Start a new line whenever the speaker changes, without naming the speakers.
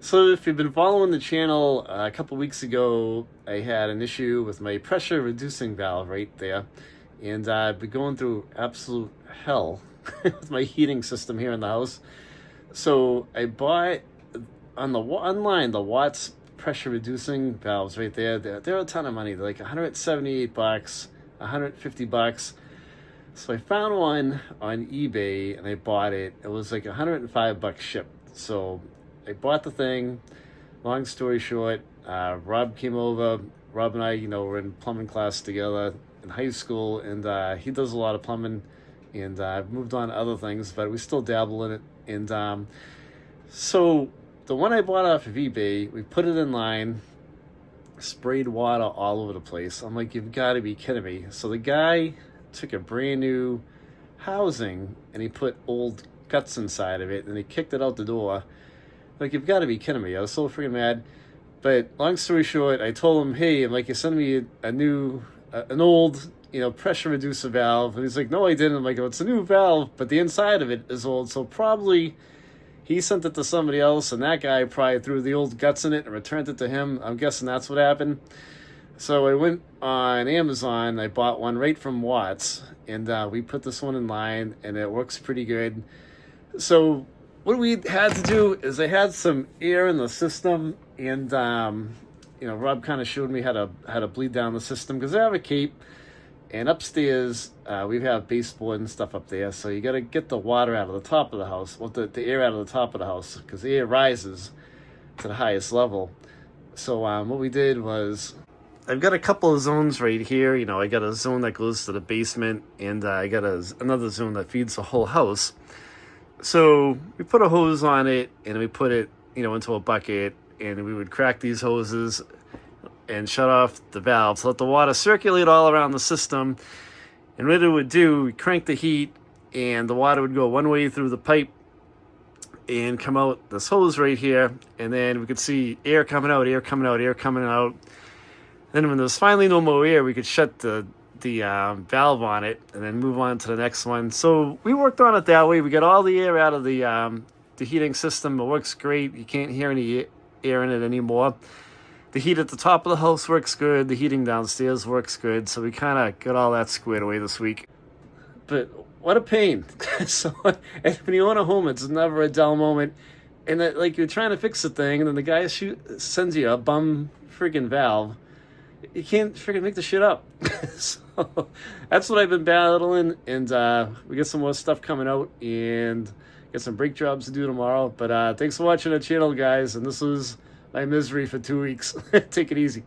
So if you've been following the channel, a couple weeks ago, I had an issue with my pressure reducing valve right there. And I've been going through absolute hell with my heating system here in the house. So I bought online the Watts pressure reducing valves right there. They're a ton of money. They're like $178, $150. So I found one on eBay and I bought it. It was like $105 shipped. So I bought the thing. Long story short, Rob came over. Rob and I, were in plumbing class together in high school, and he does a lot of plumbing, and I've moved on to other things, but we still dabble in it. And so the one I bought off of eBay, we put it in line, sprayed water all over the place. I'm like, you've got to be kidding me. So the guy took a brand new housing and he put old guts inside of it and he kicked it out the door. Like, you've got to be kidding me. I was so freaking mad. But long story short, I told him, hey, I'm like, you sent me an old, pressure reducer valve. And he's like, no, I didn't. I'm like, oh, it's a new valve, but the inside of it is old. So probably he sent it to somebody else, and that guy probably threw the old guts in it and returned it to him. I'm guessing that's what happened. So I went on Amazon. I bought one right from Watts, and we put this one in line, and it works pretty good. So what we had to do is I had some air in the system, and Rob kind of showed me how to bleed down the system because I have a cape, and upstairs we have baseboard and stuff up there, so you got to get the water out of the top of the house, the air out of the top of the house, because the air rises to the highest level. So what we did was, I've got a couple of zones right here. I got a zone that goes to the basement, and I got another zone that feeds the whole house. So we put a hose on it, and we put it, into a bucket, and we would crack these hoses and shut off the valves, let the water circulate all around the system. And what it would do, we crank the heat, and the water would go one way through the pipe and come out this hose right here. And then we could see air coming out, air coming out, air coming out. Then when there was finally no more air, we could shut the valve on it and then move on to the next one. So we worked on it that way. We got all the air out of the heating system. It works great. You can't hear any air in it anymore. The heat at the top of the house works good. The heating downstairs works good. So we kind of got all that squared away this week. But what a pain. So when you own a home, it's never a dull moment. And you're trying to fix the thing, and then the guy sends you a bum freaking valve. You can't freaking make the shit up. So that's what I've been battling, and we got some more stuff coming out, and got some brake jobs to do tomorrow. But thanks for watching the channel, guys, and this was my misery for 2 weeks. Take it easy.